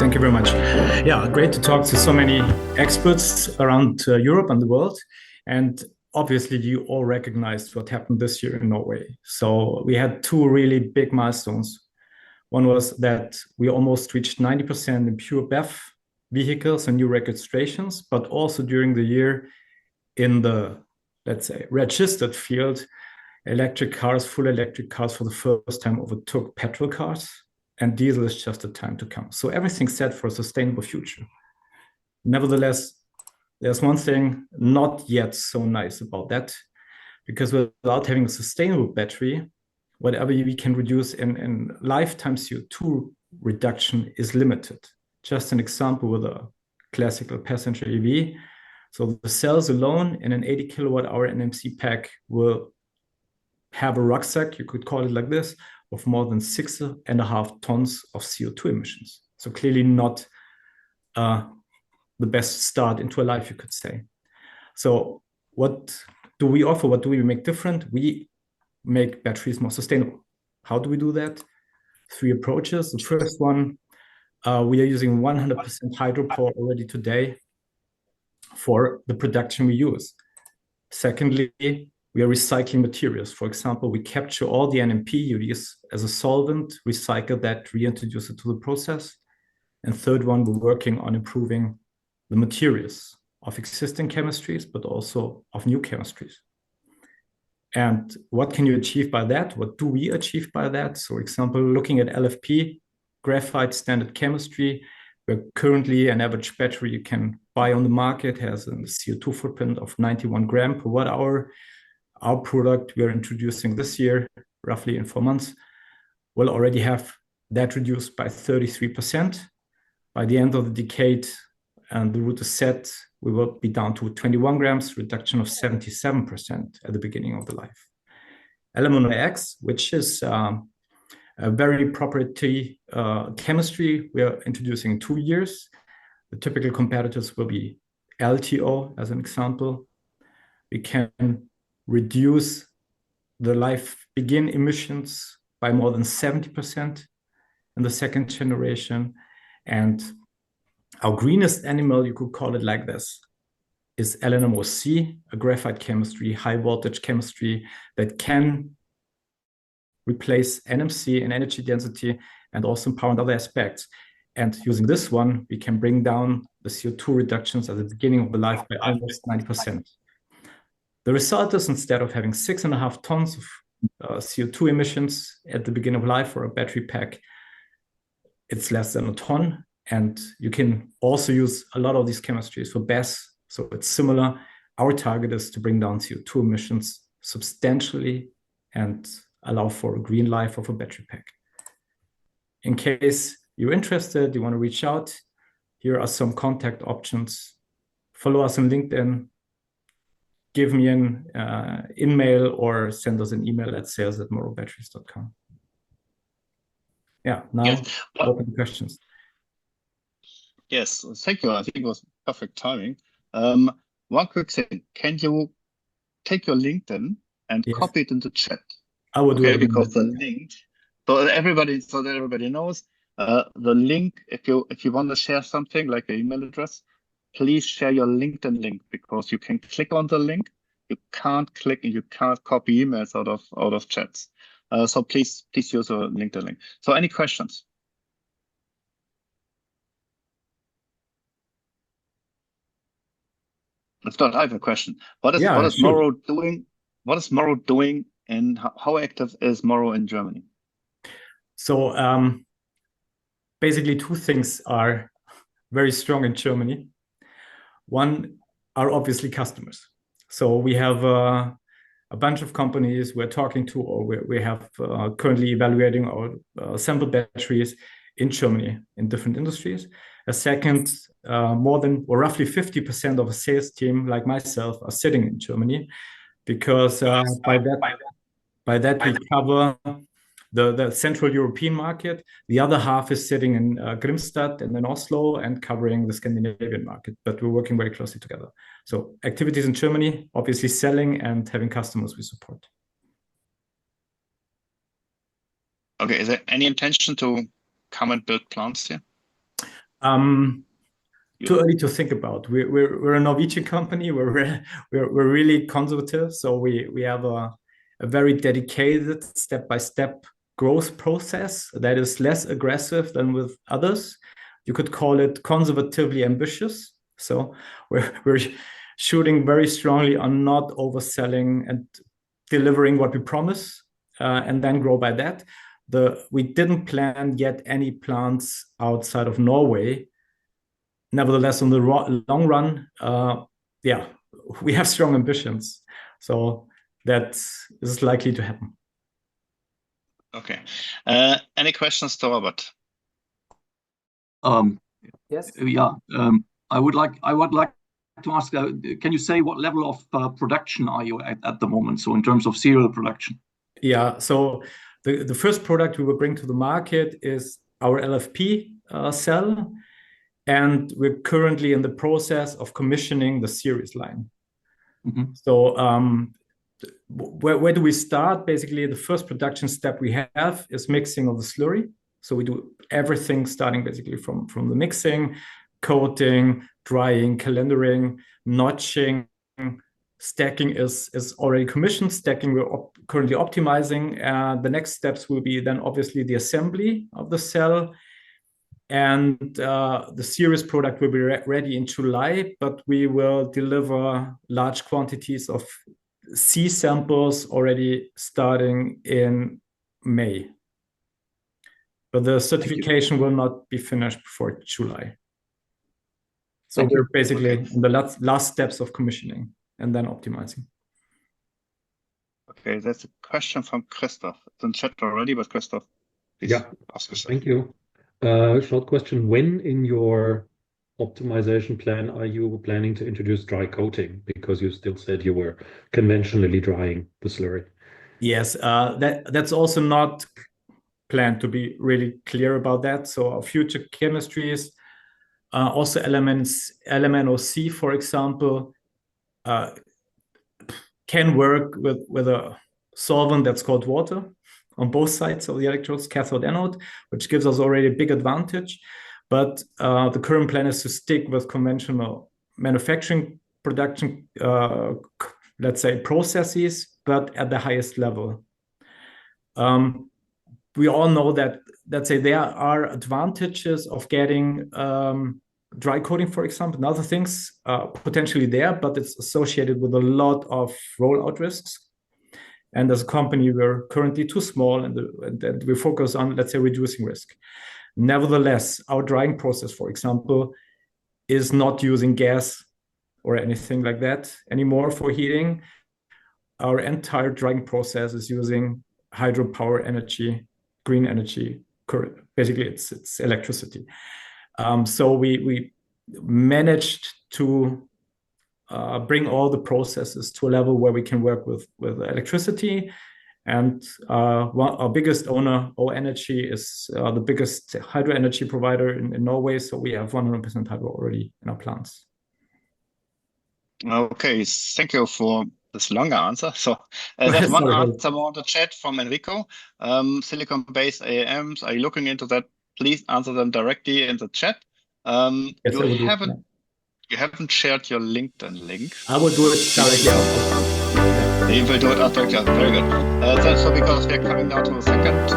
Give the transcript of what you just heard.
Thank you very much. Yeah, great to talk to so many experts around Europe and the world. And obviously, you all recognized what happened this year in Norway. So we had two really big milestones. One was that we almost reached 90% in pure BEV vehicles and new registrations, but also during the year in the, let's say, registered field, electric cars, full electric cars for the first time overtook petrol cars, and diesel is just the time to come. So everything's set for a sustainable future. Nevertheless, there's one thing not yet so nice about that, because without having a sustainable battery, whatever we can reduce in lifetime CO2 reduction is limited. Just an example with a classical passenger EV. So the cells alone in an 80 kilowatt hour NMC pack will have a rucksack, you could call it like this, of more than 6.5 tons of CO2 emissions. So clearly not the best start into a life, you could say. So what do we offer? What do we make different? We make batteries more sustainable. How do we do that? 3 approaches. The first one, we are using 100% hydropower already today for the production we use. Secondly, we are recycling materials. For example, we capture all the NMP you use as a solvent, recycle that, reintroduce it to the process. And third one, we're working on improving the materials of existing chemistries, but also of new chemistries. And what can you achieve by that? What do we achieve by that? So, for example, looking at LFP, graphite standard chemistry, where currently an average battery you can buy on the market has a CO2 footprint of 91 grams per watt hour. Our product we are introducing this year, roughly in 4 months, will already have that reduced by 33%. By the end of the decade, and the route is set, we will be down to 21 grams, reduction of 77% at the beginning of the life. Element X, which is a very proprietary chemistry we are introducing in 2 years. The typical competitors will be LTO as an example. We can reduce the life begin emissions by more than 70% in the second generation. And our greenest animal, you could call it like this, is LNMOC, a graphite chemistry, high voltage chemistry that can replace NMC in energy density and also in power and other aspects. And using this one, we can bring down the CO2 reductions at the beginning of the life by almost 90%. The result is, instead of having 6.5 tons of CO2 emissions at the beginning of life for a battery pack, it's less than a ton. And you can also use a lot of these chemistries for BESS. So it's similar. Our target is to bring down CO2 emissions substantially and allow for a green life of a battery pack. In case you're interested, you want to reach out, here are some contact options. Follow us on LinkedIn, give me an email, or send us an email at sales@morrowbatteries.com. Yeah, now open to questions. Yes, thank you. I think it was perfect timing. One quick thing, can you take your LinkedIn and copy it into chat? I will do it. Because the link, so that everybody knows, the link, if you want to share something like an email address, please share your LinkedIn link, because you can click on the link, you can't click and you can't copy emails out of chats. So please use a LinkedIn link. So any questions? If not, I have a question. What is Morrow doing? What is Morrow doing, and how active is Morrow in Germany? So basically 2 things are very strong in Germany. One are obviously customers. So we have a bunch of companies we're talking to, or we have currently evaluating our sample batteries in Germany in different industries. A second, roughly 50% of a sales team like myself are sitting in Germany, because by that we cover the Central European market. The other half is sitting in Grimstad and in Oslo and covering the Scandinavian market, but we're working very closely together. So activities in Germany, obviously selling and having customers we support. Okay, is there any intention to come and build plants here? Too early to think about. We're a Norwegian company. We're really conservative, so we have a very dedicated step-by-step growth process that is less aggressive than with others. You could call it conservatively ambitious. So we're shooting very strongly on not overselling and delivering what we promise, and then grow by that. We didn't plan yet any plants outside of Norway. Nevertheless, on the long run, we have strong ambitions. So that is likely to happen. Okay. Any questions to Robert? Yes. Yeah. I would like to ask, can you say what level of production are you at the moment? So in terms of serial production? Yeah. So the first product we will bring to the market is our LFP cell. And we're currently in the process of commissioning the series line. Mm-hmm. So where do we start? Basically, the first production step we have is mixing of the slurry. So we do everything starting basically from the mixing, coating, drying, calendering, notching. Stacking is already commissioned. Stacking we're currently optimizing. The next steps will be then obviously the assembly of the cell. And the series product will be ready in July, but we will deliver large quantities of C samples already starting in May. But the certification will not be finished before July. So we're basically in the last steps of commissioning and then optimizing. Okay, that's a question from Christoph. It's in chat already, but Christoph, please ask us. Thank you. Short question. When in your optimization plan are you planning to introduce dry coating? Because you still said you were conventionally drying the slurry. Yes, that's also not planned, to be really clear about that. So our future chemistries, also LMNOC, for example, can work with a solvent that's called water on both sides of the electrodes, cathode, anode, which gives us already a big advantage. But the current plan is to stick with conventional manufacturing production, let's say, processes, but at the highest level. We all know that, let's say, there are advantages of getting dry coating, for example, and other things potentially there, but it's associated with a lot of rollout risks. And as a company, we're currently too small, and we focus on, let's say, reducing risk. Nevertheless, our drying process, for example, is not using gas or anything like that anymore for heating. Our entire drying process is using hydropower energy, green energy. Basically, it's electricity. So we managed to bring all the processes to a level where we can work with electricity. And our biggest owner, O Energy, is the biggest hydro energy provider in Norway. So we have 100% hydro already in our plants. Okay, thank you for this longer answer. So there's one answer more on the chat from Enrico. Silicon-based AAMs, are you looking into that? Please answer them directly in the chat. Yes, you haven't shared your LinkedIn link. I will do it directly. You will do it directly. Very good. So because we are coming now to the second